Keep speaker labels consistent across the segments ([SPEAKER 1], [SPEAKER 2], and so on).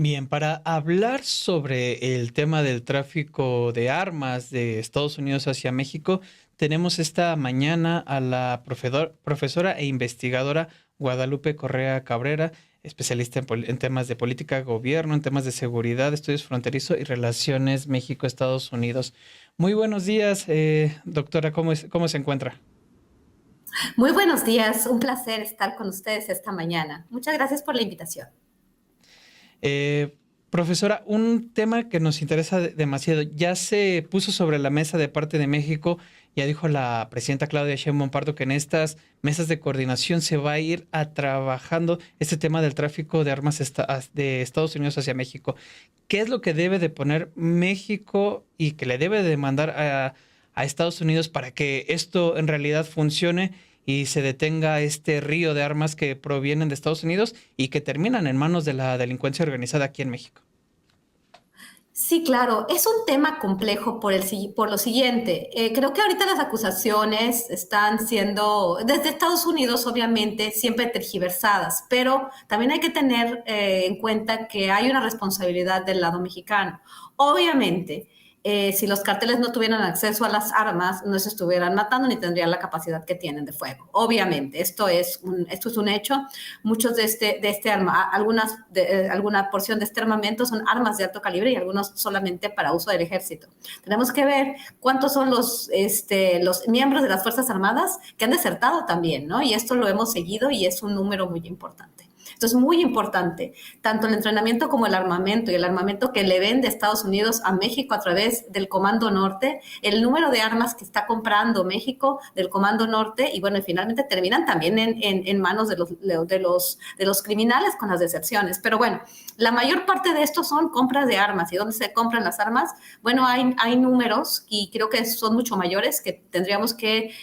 [SPEAKER 1] Bien, para hablar sobre el tema del tráfico de armas de Estados Unidos hacia México, tenemos esta mañana a la profesora e investigadora Guadalupe Correa Cabrera, especialista en temas de política, gobierno, en temas de seguridad, estudios fronterizos y relaciones México-Estados Unidos. Muy buenos días, doctora, ¿cómo se encuentra?
[SPEAKER 2] Muy buenos días, un placer estar con ustedes esta mañana. Muchas gracias por la invitación.
[SPEAKER 1] Eh, Profesora, un tema que nos interesa demasiado, ya se puso sobre la mesa de parte de México, ya dijo la presidenta Claudia Sheinbaum Pardo que en estas mesas de coordinación se va a ir a trabajando este tema del tráfico de armas de Estados Unidos hacia México. ¿Qué es lo que debe de poner México y que le debe de mandar a Estados Unidos para que esto en realidad funcione y se detenga este río de armas que provienen de Estados Unidos y que terminan en manos de la delincuencia organizada aquí en México?
[SPEAKER 2] Sí, claro, es un tema complejo por lo siguiente. Creo que ahorita las acusaciones están siendo, desde Estados Unidos, obviamente, siempre tergiversadas, pero también hay que tener en cuenta que hay una responsabilidad del lado mexicano. Obviamente, si los carteles no tuvieran acceso a las armas, no se estuvieran matando ni tendrían la capacidad que tienen de fuego. Obviamente, esto es un hecho. Muchos de este arma, alguna porción de este armamento son armas de alto calibre y algunos solamente para uso del ejército. Tenemos que ver cuántos son los miembros de las Fuerzas Armadas que han desertado también, ¿no? Y esto lo hemos seguido y es un número muy importante. Entonces, muy importante, tanto el entrenamiento como el armamento y el armamento que le vende Estados Unidos a México a través del Comando Norte, el número de armas que está comprando México del Comando Norte y bueno, y finalmente terminan también en manos de los criminales con las deserciones. Pero bueno, la mayor parte de esto son compras de armas. ¿Y dónde se compran las armas? Bueno, hay números y creo que son mucho mayores que tendríamos que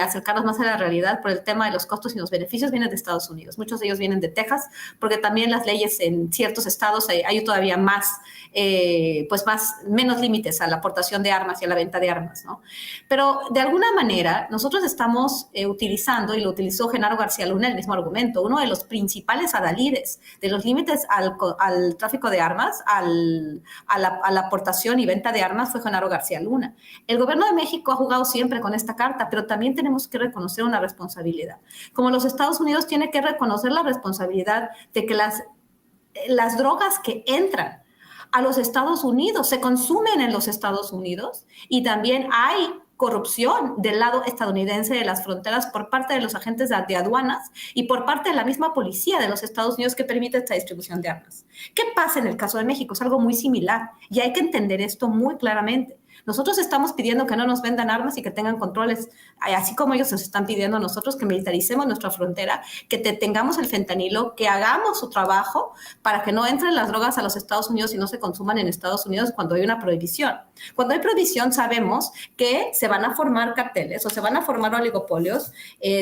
[SPEAKER 2] acercarnos más a la realidad por el tema de los costos y los beneficios vienen de Estados Unidos. Muchos de ellos vienen de Texas, porque también las leyes en ciertos estados hay todavía menos límites a la aportación de armas y a la venta de armas, ¿no? Pero de alguna manera nosotros estamos utilizando, y lo utilizó Genaro García Luna, el mismo argumento, uno de los principales adalides de los límites al tráfico de armas, a la aportación y venta de armas fue Genaro García Luna. El gobierno de México ha jugado siempre con esta carta, pero también tenemos que reconocer una responsabilidad. Como los Estados Unidos tiene que reconocer la responsabilidad de que las drogas que entran a los Estados Unidos se consumen en los Estados Unidos y también hay corrupción del lado estadounidense de las fronteras por parte de los agentes de aduanas y por parte de la misma policía de los Estados Unidos que permite esta distribución de armas. ¿Qué pasa en el caso de México? Es algo muy similar y hay que entender esto muy claramente. Nosotros estamos pidiendo que no nos vendan armas y que tengan controles, así como ellos nos están pidiendo a nosotros que militaricemos nuestra frontera, que tengamos el fentanilo, que hagamos su trabajo para que no entren las drogas a los Estados Unidos y no se consuman en Estados Unidos cuando hay una prohibición. Cuando hay prohibición sabemos que se van a formar carteles o se van a formar oligopolios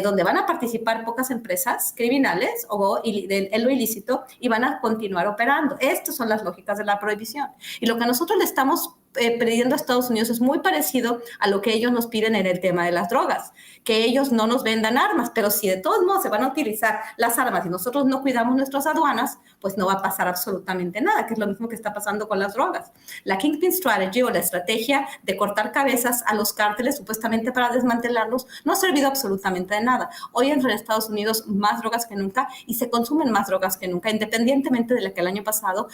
[SPEAKER 2] donde van a participar pocas empresas criminales en lo ilícito y van a continuar operando. Estas son las lógicas de la prohibición. Y lo que nosotros le estamos pidiendo a Estados Unidos es muy parecido a lo que ellos nos piden en el tema de las drogas, que ellos no nos vendan armas, pero si de todos modos se van a utilizar las armas y nosotros no cuidamos nuestras aduanas, pues no va a pasar absolutamente nada, que es lo mismo que está pasando con las drogas. La Kingpin Strategy o la estrategia de cortar cabezas a los cárteles supuestamente para desmantelarlos no ha servido absolutamente de nada. Hoy entran en Estados Unidos más drogas que nunca y se consumen más drogas que nunca, independientemente de la que el año pasado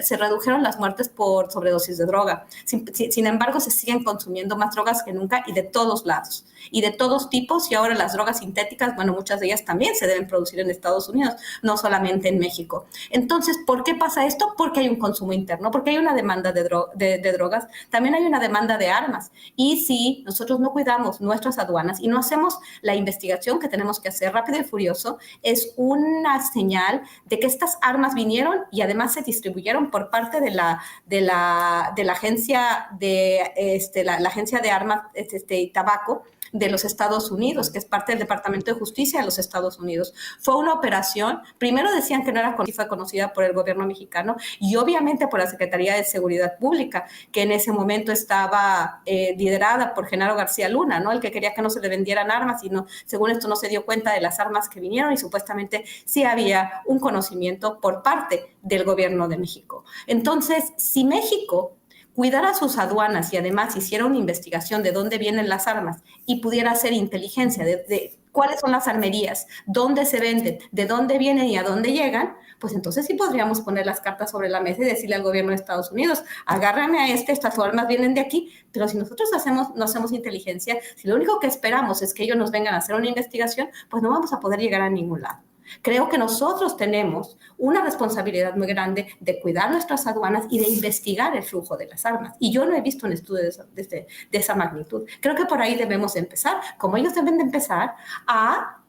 [SPEAKER 2] se redujeron las muertes por sobredosis de droga. Sin embargo, se siguen consumiendo más drogas que nunca y de todos lados y de todos tipos. Y ahora las drogas sintéticas, bueno, muchas de ellas también se deben producir en Estados Unidos, no solamente en México. Entonces, ¿por qué pasa esto? Porque hay un consumo interno, porque hay una demanda de drogas, también hay una demanda de armas. Y si nosotros no cuidamos nuestras aduanas y no hacemos la investigación que tenemos que hacer rápido y furioso, es una señal de que estas armas vinieron y además se distribuyeron por parte de la agencia la agencia de armas y tabaco de los Estados Unidos, que es parte del Departamento de Justicia de los Estados Unidos. Fue una operación, primero decían que no era conocida, fue conocida por el gobierno mexicano y obviamente por la Secretaría de Seguridad Pública, que en ese momento estaba liderada por Genaro García Luna, ¿no? El que quería que no se le vendieran armas y no, según esto no se dio cuenta de las armas que vinieron y supuestamente sí había un conocimiento por parte del gobierno de México. Entonces, si México cuidara sus aduanas y además hiciera una investigación de dónde vienen las armas y pudiera hacer inteligencia de cuáles son las armerías, dónde se venden, de dónde vienen y a dónde llegan, pues entonces sí podríamos poner las cartas sobre la mesa y decirle al gobierno de Estados Unidos, agárrame a estas armas vienen de aquí, pero si nosotros no hacemos inteligencia, si lo único que esperamos es que ellos nos vengan a hacer una investigación, pues no vamos a poder llegar a ningún lado. Creo que nosotros tenemos una responsabilidad muy grande de cuidar nuestras aduanas y de investigar el flujo de las armas. Y yo no he visto un estudio de esa magnitud. Creo que por ahí debemos empezar, como ellos deben de empezar a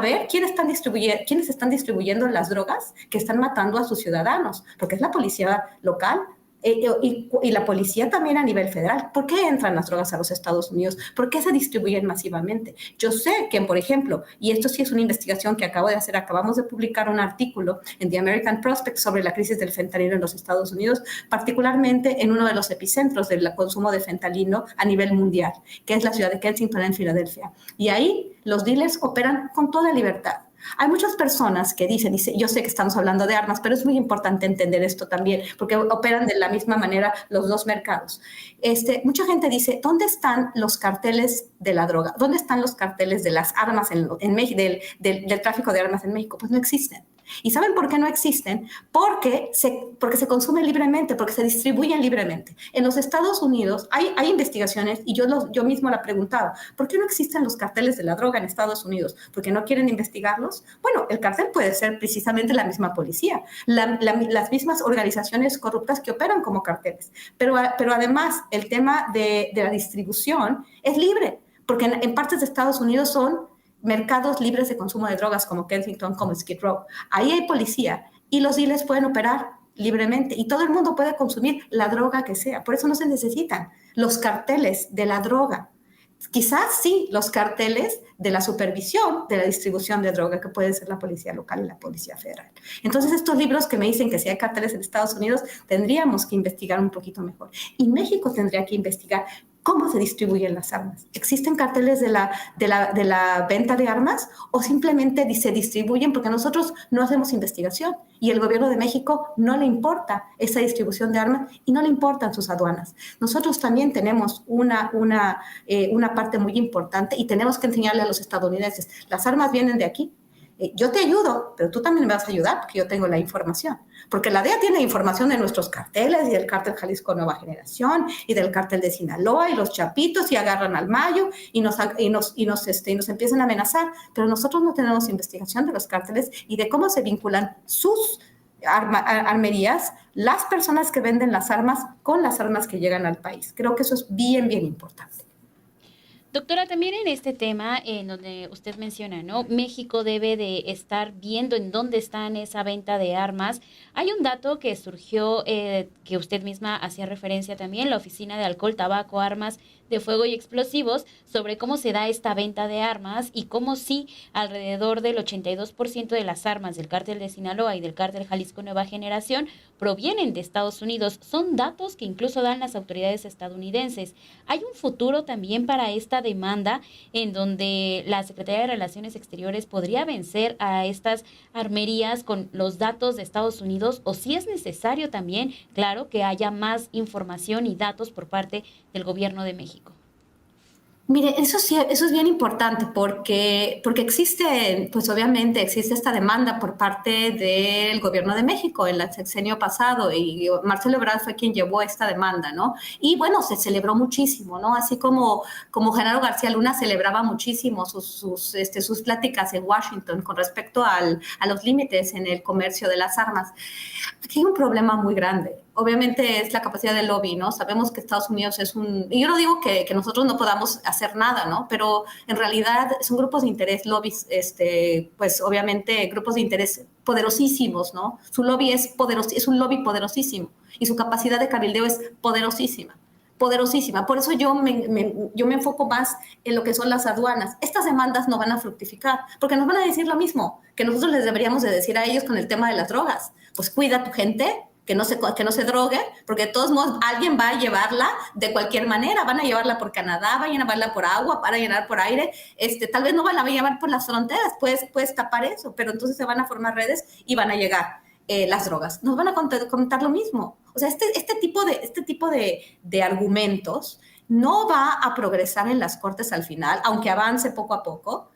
[SPEAKER 2] ver quiénes están distribuyendo las drogas que están matando a sus ciudadanos, porque es la policía local. Y la policía también a nivel federal. ¿Por qué entran las drogas a los Estados Unidos? ¿Por qué se distribuyen masivamente? Yo sé que, por ejemplo, y esto sí es una investigación que acabo de hacer, acabamos de publicar un artículo en The American Prospect sobre la crisis del fentanilo en los Estados Unidos, particularmente en uno de los epicentros del consumo de fentanilo a nivel mundial, que es la ciudad de Kensington en Filadelfia. Y ahí los dealers operan con toda libertad. Hay muchas personas que dicen, yo sé que estamos hablando de armas, pero es muy importante entender esto también, porque operan de la misma manera los dos mercados. Mucha gente dice, ¿dónde están los carteles de la droga? ¿Dónde están los carteles de las armas en México, del tráfico de armas en México? Pues no existen. ¿Y saben por qué no existen? Porque se consumen libremente, porque se distribuyen libremente. En los Estados Unidos hay investigaciones, y yo mismo la preguntaba, ¿por qué no existen los carteles de la droga en Estados Unidos? ¿Porque no quieren investigarlos? Bueno, el cartel puede ser precisamente la misma policía, las mismas organizaciones corruptas que operan como carteles. Pero además, el tema de la distribución es libre, porque en partes de Estados Unidos son mercados libres de consumo de drogas como Kensington, como Skid Row. Ahí hay policía y los dealers pueden operar libremente y todo el mundo puede consumir la droga que sea. Por eso no se necesitan los carteles de la droga. Quizás sí los carteles de la supervisión de la distribución de droga, que puede ser la policía local y la policía federal. Entonces, estos libros que me dicen que si hay carteles en Estados Unidos, tendríamos que investigar un poquito mejor. Y México tendría que investigar cómo se distribuyen las armas. ¿Existen carteles de la venta de armas o simplemente se distribuyen porque nosotros no hacemos investigación y el gobierno de México no le importa esa distribución de armas y no le importan sus aduanas? Nosotros también tenemos una parte muy importante y tenemos que enseñarle a los estadounidenses, las armas vienen de aquí. Yo te ayudo, pero tú también me vas a ayudar porque yo tengo la información. Porque la DEA tiene información de nuestros carteles y del cártel Jalisco Nueva Generación y del cártel de Sinaloa y los Chapitos y agarran al Mayo y nos empiezan a amenazar. Pero nosotros no tenemos investigación de los cárteles y de cómo se vinculan sus armerías, las personas que venden las armas con las armas que llegan al país. Creo que eso es bien, bien importante.
[SPEAKER 3] Doctora, también en este tema, en donde usted menciona, ¿no? México debe de estar viendo en dónde está esa venta de armas. Hay un dato que surgió, que usted misma hacía referencia también, la Oficina de Alcohol, Tabaco, Armas de Fuego y Explosivos, sobre cómo se da esta venta de armas y cómo sí alrededor del 82% de las armas del cártel de Sinaloa y del cártel Jalisco Nueva Generación provienen de Estados Unidos. Son datos que incluso dan las autoridades estadounidenses. Hay un futuro también para esta demanda en donde la Secretaría de Relaciones Exteriores podría vencer a estas armerías con los datos de Estados Unidos, o si es necesario también, claro, que haya más información y datos por parte del gobierno de México.
[SPEAKER 2] Mire, eso es bien importante porque existe, pues obviamente existe esta demanda por parte del gobierno de México en el sexenio pasado y Marcelo Ebrard fue quien llevó esta demanda, ¿no? Y bueno, se celebró muchísimo, ¿no? Así como Genaro García Luna celebraba muchísimo sus pláticas en Washington con respecto a los límites en el comercio de las armas. Aquí hay un problema muy grande. Obviamente es la capacidad del lobby, ¿no? Sabemos que Estados Unidos es y yo no digo que nosotros no podamos hacer nada, ¿no? Pero en realidad son grupos de interés, lobbies, pues obviamente grupos de interés poderosísimos, ¿no? Su lobby es un lobby poderosísimo y su capacidad de cabildeo es poderosísima. poderosísima. Por eso yo me enfoco más en lo que son las aduanas. Estas demandas no van a fructificar, porque nos van a decir lo mismo que nosotros les deberíamos de decir a ellos con el tema de las drogas. Pues cuida a tu gente, que no se drogue, porque de todos modos alguien va a llevarla de cualquier manera. Van a llevarla por Canadá, van a llevarla por agua, van a llevar por aire. Tal vez no van a llevar por las fronteras, puedes tapar eso, pero entonces se van a formar redes y van a llegar las drogas. Nos van a comentar lo mismo. O sea, este tipo de argumentos no va a progresar en las cortes al final, aunque avance poco a poco.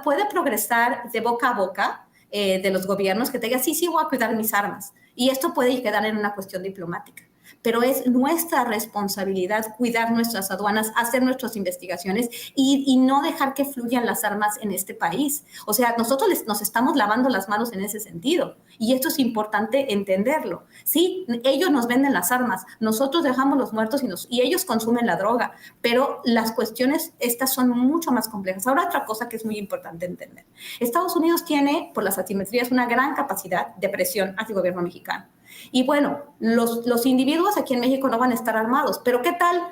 [SPEAKER 2] Puede progresar de boca a boca de los gobiernos que te digan, sí, voy a cuidar mis armas. Y esto puede quedar en una cuestión diplomática. Pero es nuestra responsabilidad cuidar nuestras aduanas, hacer nuestras investigaciones y no dejar que fluyan las armas en este país. O sea, nosotros nos estamos lavando las manos en ese sentido. Y esto es importante entenderlo. Sí, ellos nos venden las armas, nosotros dejamos los muertos y ellos consumen la droga. Pero las cuestiones estas son mucho más complejas. Ahora, otra cosa que es muy importante entender. Estados Unidos tiene, por las asimetrías, una gran capacidad de presión hacia el gobierno mexicano. Y bueno, los individuos aquí en México no van a estar armados, pero ¿qué tal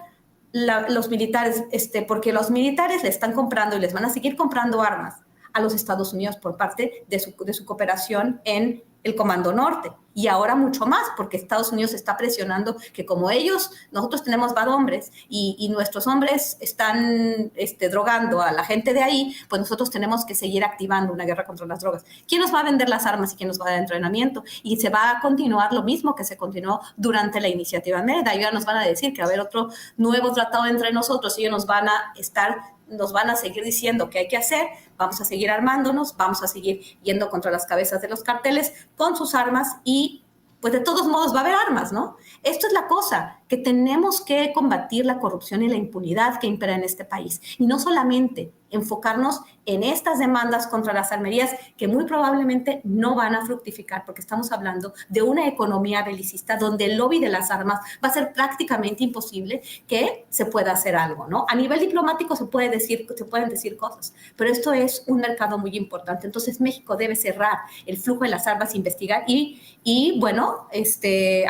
[SPEAKER 2] los militares? Porque los militares le están comprando y les van a seguir comprando armas a los Estados Unidos por parte de su cooperación en el Comando Norte. Y ahora mucho más, porque Estados Unidos está presionando que como nosotros tenemos bad hombres y nuestros hombres están drogando a la gente de ahí, pues nosotros tenemos que seguir activando una guerra contra las drogas. ¿Quién nos va a vender las armas y quién nos va a dar entrenamiento? Y se va a continuar lo mismo que se continuó durante la iniciativa Mérida. Y ahora nos van a decir que va a haber otro nuevo tratado entre nosotros y ellos nos van a seguir diciendo qué hay que hacer, vamos a seguir armándonos, vamos a seguir yendo contra las cabezas de los carteles con sus armas y pues de todos modos va a haber armas, ¿no? Esto es la cosa, que tenemos que combatir la corrupción y la impunidad que impera en este país. Y no solamente enfocarnos en estas demandas contra las armerías que muy probablemente no van a fructificar, porque estamos hablando de una economía belicista donde el lobby de las armas va a ser prácticamente imposible que se pueda hacer algo, ¿no? A nivel diplomático se pueden decir cosas, pero esto es un mercado muy importante. Entonces México debe cerrar el flujo de las armas, investigar y bueno,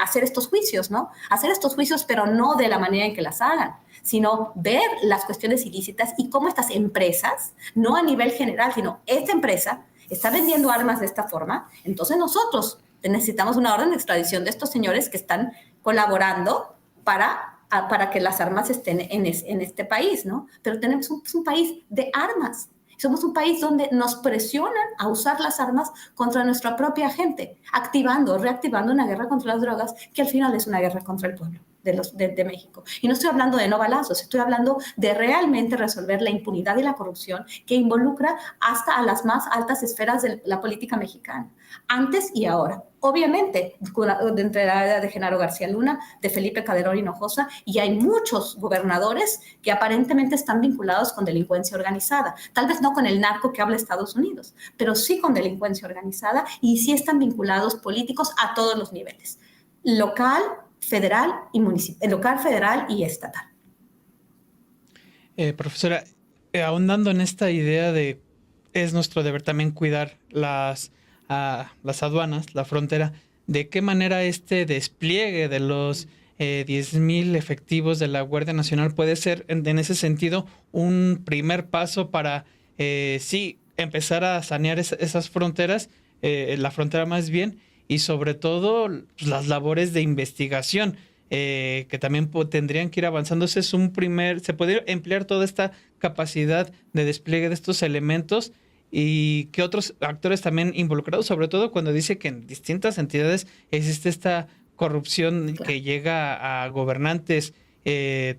[SPEAKER 2] hacer estos juicios, ¿no? Hacer estos juicios, pero no de la manera en que las hagan, sino ver las cuestiones ilícitas y cómo estas empresas, no a nivel general, sino esta empresa está vendiendo armas de esta forma. Entonces nosotros necesitamos una orden de extradición de estos señores que están colaborando para que las armas estén en este país, ¿no? Pero tenemos un país de armas. Somos un país donde nos presionan a usar las armas contra nuestra propia gente, reactivando una guerra contra las drogas que al final es una guerra contra el pueblo de México. Y no estoy hablando de no balazos, estoy hablando de realmente resolver la impunidad y la corrupción que involucra hasta a las más altas esferas de la política mexicana, antes y ahora. Obviamente, entre la era de Genaro García Luna, de Felipe Calderón Hinojosa, y hay muchos gobernadores que aparentemente están vinculados con delincuencia organizada. Tal vez no con el narco que habla Estados Unidos, pero sí con delincuencia organizada y sí están vinculados políticos a todos los niveles, local, federal y estatal.
[SPEAKER 1] Profesora, ahondando en esta idea de es nuestro deber también cuidar las aduanas, la frontera, ¿de qué manera este despliegue de los 10,000 efectivos de la Guardia Nacional puede ser, en ese sentido, un primer paso para, sí, empezar a sanear esas fronteras, la frontera más bien, y sobre todo pues, las labores de investigación que también tendrían que ir avanzando? Ese es se puede emplear toda esta capacidad de despliegue de estos elementos y que otros actores también involucrados, sobre todo cuando dice que en distintas entidades existe esta corrupción, claro, que llega a gobernantes,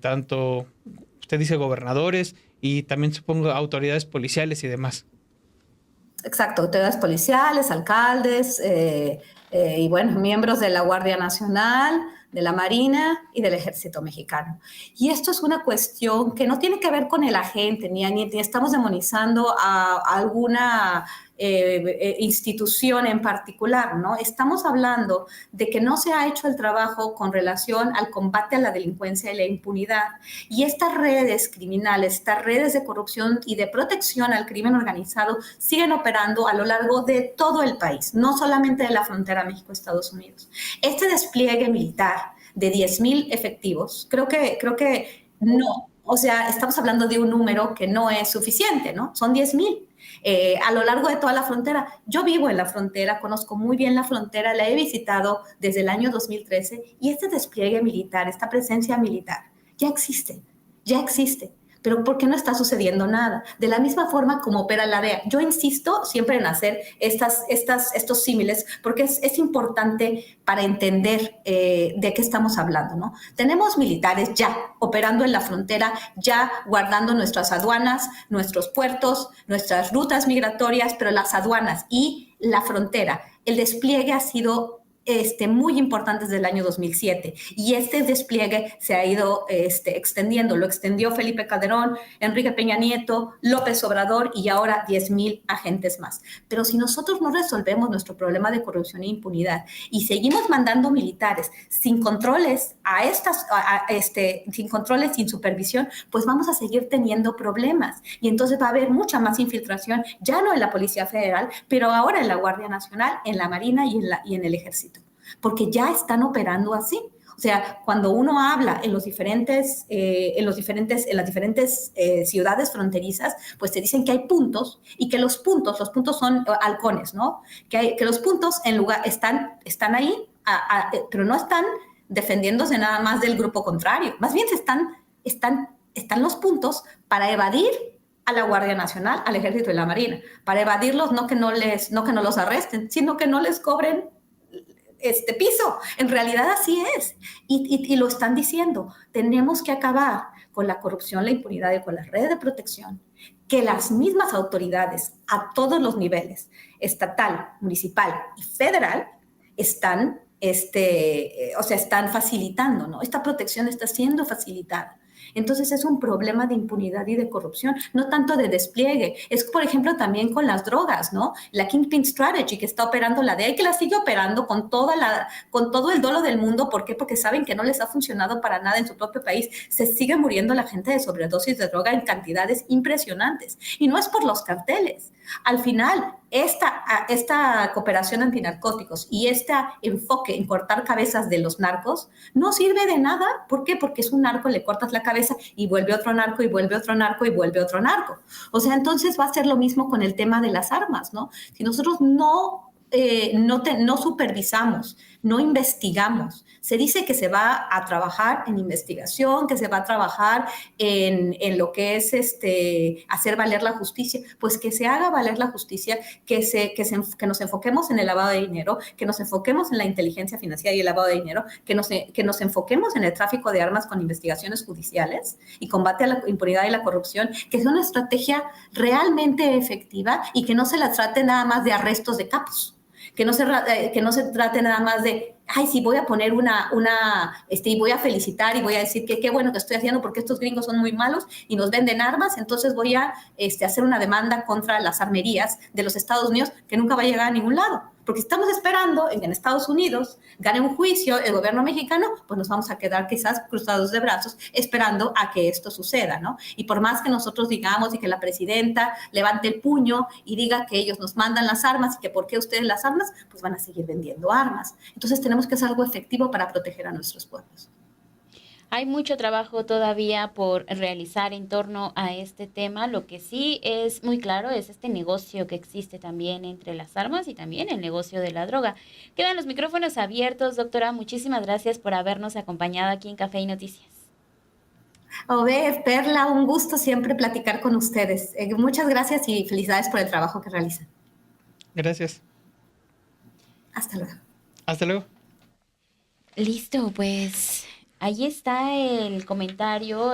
[SPEAKER 1] tanto, usted dice gobernadores y también supongo autoridades policiales y demás.
[SPEAKER 2] Exacto, autoridades policiales, alcaldes y bueno, miembros de la Guardia Nacional, de la Marina y del Ejército Mexicano. Y esto es una cuestión que no tiene que ver con el agente, ni estamos demonizando a alguna institución en particular, ¿no? Estamos hablando de que no se ha hecho el trabajo con relación al combate a la delincuencia y la impunidad. Y estas redes criminales, estas redes de corrupción y de protección al crimen organizado siguen operando a lo largo de todo el país, no solamente de la frontera México-Estados Unidos. Este despliegue militar de 10,000 efectivos, creo que no, o sea, estamos hablando de un número que no es suficiente, ¿no? Son 10,000. A lo largo de toda la frontera. Yo vivo en la frontera, conozco muy bien la frontera, la he visitado desde el año 2013 y este despliegue militar, esta presencia militar, ya existe, ya existe. Pero ¿por qué no está sucediendo nada? De la misma forma como opera la DEA. Yo insisto siempre en hacer estos símiles porque es importante para entender de qué estamos hablando, ¿no? Tenemos militares ya operando en la frontera, ya guardando nuestras aduanas, nuestros puertos, nuestras rutas migratorias, pero las aduanas y la frontera, el despliegue ha sido muy importante desde el año 2007 y este despliegue se ha ido extendiendo, lo extendió Felipe Calderón, Enrique Peña Nieto, López Obrador y ahora 10,000 agentes más. Pero si nosotros no resolvemos nuestro problema de corrupción e impunidad y seguimos mandando militares sin controles sin controles, sin supervisión, pues vamos a seguir teniendo problemas y entonces va a haber mucha más infiltración, ya no en la Policía Federal, pero ahora en la Guardia Nacional, en la Marina y en el Ejército, porque ya están operando así. O sea, cuando uno habla en las diferentes ciudades fronterizas, pues te dicen que hay puntos y que los puntos son halcones, ¿no? Que los puntos están ahí, pero no están defendiéndose nada más del grupo contrario. Más bien están los puntos para evadir a la Guardia Nacional, al Ejército y la Marina, para evadirlos, no que no los arresten, sino que no les cobren piso. En realidad así es. Y lo están diciendo. Tenemos que acabar con la corrupción, la impunidad y con las redes de protección, que las mismas autoridades a todos los niveles, estatal, municipal y federal, están facilitando, ¿no? Esta protección está siendo facilitada. Entonces es un problema de impunidad y de corrupción, no tanto de despliegue. Es, por ejemplo, también con las drogas, ¿no? La Kingpin Strategy que está operando la DEA y que la sigue operando con todo el dolo del mundo. ¿Por qué? Porque saben que no les ha funcionado para nada en su propio país. Se sigue muriendo la gente de sobredosis de droga en cantidades impresionantes. Y no es por los carteles. Al final, esta cooperación antinarcóticos y este enfoque en cortar cabezas de los narcos no sirve de nada. ¿Por qué? Porque es un narco, le cortas la cabeza y vuelve otro narco y vuelve otro narco y vuelve otro narco. O sea, entonces va a ser lo mismo con el tema de las armas, ¿no? Si nosotros no supervisamos, no investigamos. Se dice que se va a trabajar en investigación, que se va a trabajar en lo que es hacer valer la justicia. Pues que se haga valer la justicia, que nos enfoquemos en el lavado de dinero, que nos enfoquemos en la inteligencia financiera y el lavado de dinero, que nos enfoquemos en el tráfico de armas con investigaciones judiciales y combate a la impunidad y la corrupción, que sea una estrategia realmente efectiva y que no se la trate nada más de arrestos de capos. Que no se trate nada más de, ay, sí, voy a poner y voy a felicitar y voy a decir que qué bueno que estoy haciendo porque estos gringos son muy malos y nos venden armas, entonces voy a hacer una demanda contra las armerías de los Estados Unidos que nunca va a llegar a ningún lado. Porque estamos esperando en que en Estados Unidos gane un juicio el gobierno mexicano, pues nos vamos a quedar quizás cruzados de brazos esperando a que esto suceda, ¿no? Y por más que nosotros digamos y que la presidenta levante el puño y diga que ellos nos mandan las armas y que por qué ustedes las armas, pues van a seguir vendiendo armas. Entonces tenemos que hacer algo efectivo para proteger a nuestros pueblos.
[SPEAKER 3] Hay mucho trabajo todavía por realizar en torno a este tema. Lo que sí es muy claro es este negocio que existe también entre las armas y también el negocio de la droga. Quedan los micrófonos abiertos, doctora. Muchísimas gracias por habernos acompañado aquí en Café y Noticias.
[SPEAKER 2] Ove, Perla, un gusto siempre platicar con ustedes. Muchas gracias y felicidades por el trabajo que realizan.
[SPEAKER 1] Gracias.
[SPEAKER 2] Hasta luego.
[SPEAKER 1] Hasta luego.
[SPEAKER 3] Listo, pues ahí está el comentario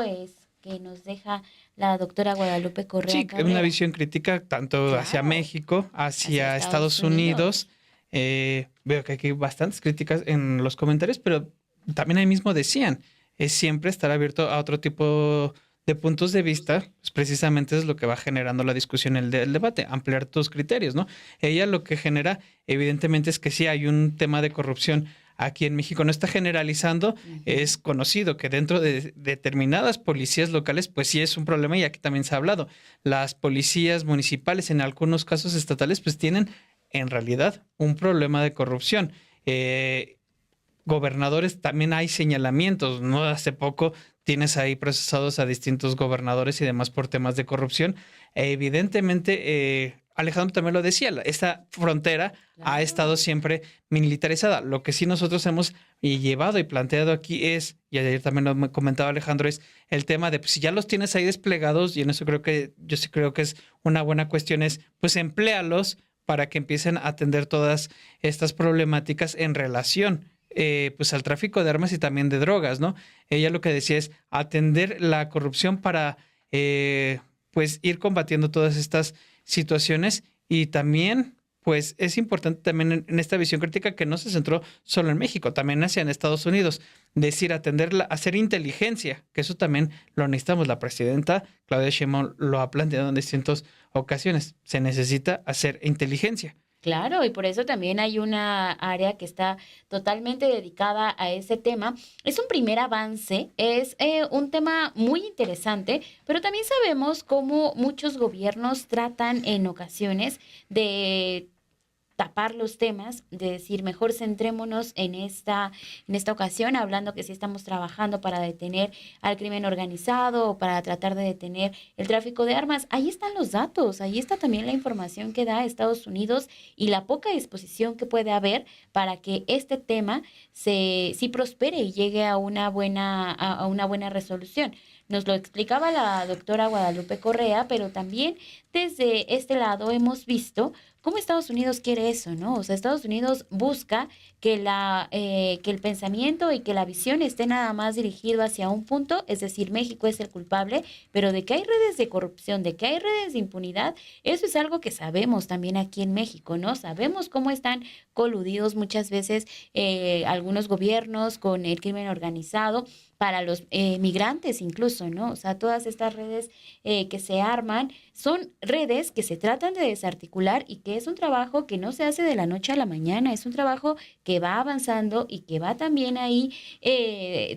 [SPEAKER 3] que nos deja la doctora Guadalupe Correa.
[SPEAKER 1] Sí,
[SPEAKER 3] Cabrera.
[SPEAKER 1] Una visión crítica tanto hacia México, hacia Estados Unidos. Veo que aquí hay bastantes críticas en los comentarios, pero también ahí mismo decían, es siempre estar abierto a otro tipo de puntos de vista, pues precisamente es lo que va generando la discusión, el debate, ampliar tus criterios, ¿no? Ella lo que genera, evidentemente, es que sí hay un tema de corrupción aquí en México, no está generalizando, es conocido que dentro de determinadas policías locales, pues sí es un problema y aquí también se ha hablado. Las policías municipales, en algunos casos estatales, pues tienen en realidad un problema de corrupción. gobernadores también hay señalamientos, ¿no? Hace poco tienes ahí procesados a distintos gobernadores y demás por temas de corrupción. Evidentemente, Alejandro también lo decía, esta frontera ha estado siempre militarizada. Lo que sí nosotros hemos llevado y planteado aquí es, y ayer también lo comentaba Alejandro, es el tema de, pues, si ya los tienes ahí desplegados, y en eso yo sí creo que es una buena cuestión, es, pues, empléalos para que empiecen a atender todas estas problemáticas en relación pues al tráfico de armas y también de drogas, ¿no? Ella lo que decía es atender la corrupción para pues ir combatiendo todas estas situaciones y también pues es importante también en esta visión crítica que no se centró solo en México, también hacia en Estados Unidos, decir atenderla, hacer inteligencia, que eso también lo necesitamos. La presidenta Claudia Sheinbaum lo ha planteado en distintas ocasiones, se necesita hacer inteligencia.
[SPEAKER 3] Claro, y por eso también hay una área que está totalmente dedicada a ese tema. Es un primer avance, es un tema muy interesante, pero también sabemos cómo muchos gobiernos tratan en ocasiones de tapar los temas, de decir, mejor centrémonos en esta ocasión, hablando que sí estamos trabajando para detener al crimen organizado o para tratar de detener el tráfico de armas. Ahí están los datos, ahí está también la información que da Estados Unidos y la poca disposición que puede haber para que este tema sí prospere y llegue a una buena resolución. Nos lo explicaba la doctora Guadalupe Correa, pero también desde este lado hemos visto cómo Estados Unidos quiere eso, ¿no? O sea, Estados Unidos busca que el pensamiento y que la visión esté nada más dirigido hacia un punto, es decir, México es el culpable, pero de que hay redes de corrupción, de que hay redes de impunidad, eso es algo que sabemos también aquí en México, ¿no? Sabemos cómo están coludidos muchas veces algunos gobiernos con el crimen organizado, para los migrantes incluso, ¿no? O sea, todas estas redes que se arman son redes que se tratan de desarticular y que es un trabajo que no se hace de la noche a la mañana, es un trabajo que va avanzando y que va también ahí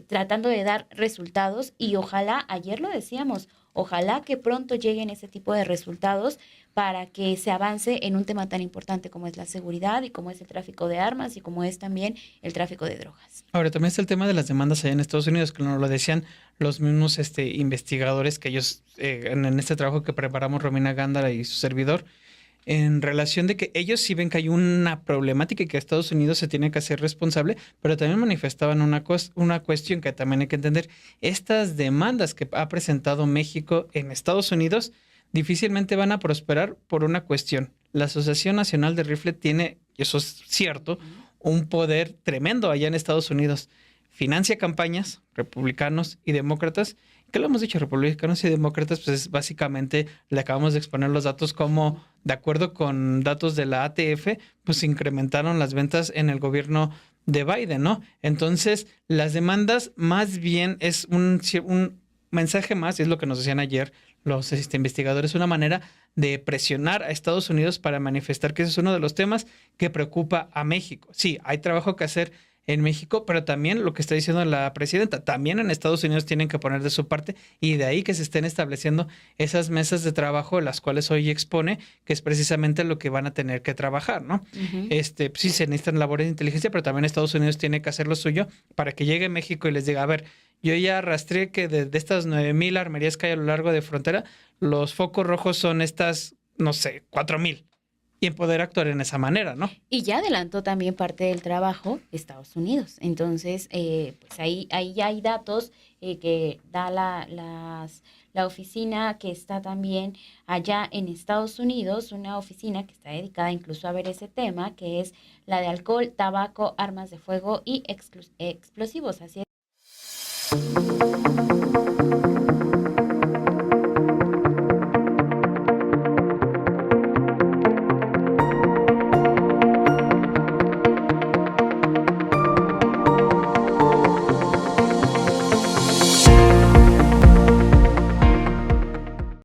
[SPEAKER 3] tratando de dar resultados y ojalá, ayer lo decíamos, ojalá que pronto lleguen ese tipo de resultados para que se avance en un tema tan importante como es la seguridad y como es el tráfico de armas y como es también el tráfico de drogas.
[SPEAKER 1] Ahora, también está el tema de las demandas allá en Estados Unidos, que nos lo decían los mismos investigadores que ellos, en este trabajo que preparamos Romina Gándara y su servidor, en relación de que ellos sí ven que hay una problemática y que Estados Unidos se tiene que hacer responsable, pero también manifestaban una cuestión que también hay que entender. Estas demandas que ha presentado México en Estados Unidos difícilmente van a prosperar por una cuestión. La Asociación Nacional de Rifle tiene, y eso es cierto, un poder tremendo allá en Estados Unidos. Financia campañas, republicanos y demócratas. ¿Qué lo hemos dicho? Republicanos y demócratas, pues es básicamente, le acabamos de exponer los datos como, de acuerdo con datos de la ATF, pues incrementaron las ventas en el gobierno de Biden, ¿no? Entonces, las demandas más bien es un mensaje más, y es lo que nos decían ayer los investigadores, una manera de presionar a Estados Unidos para manifestar que ese es uno de los temas que preocupa a México. Sí, hay trabajo que hacer en México, pero también lo que está diciendo la presidenta, también en Estados Unidos tienen que poner de su parte y de ahí que se estén estableciendo esas mesas de trabajo, las cuales hoy expone, que es precisamente lo que van a tener que trabajar, ¿no? Sí se necesitan labores de inteligencia, pero también Estados Unidos tiene que hacer lo suyo para que llegue México y les diga, a ver, yo ya arrastré que de estas 9,000 armerías que hay a lo largo de frontera, los focos rojos son estas, no sé, 4,000. Y en poder actuar en esa manera, ¿no?
[SPEAKER 3] Y ya adelantó también parte del trabajo Estados Unidos. Entonces, pues ahí ya hay datos que da la oficina que está también allá en Estados Unidos, una oficina que está dedicada incluso a ver ese tema, que es la de alcohol, tabaco, armas de fuego y explosivos. Así es.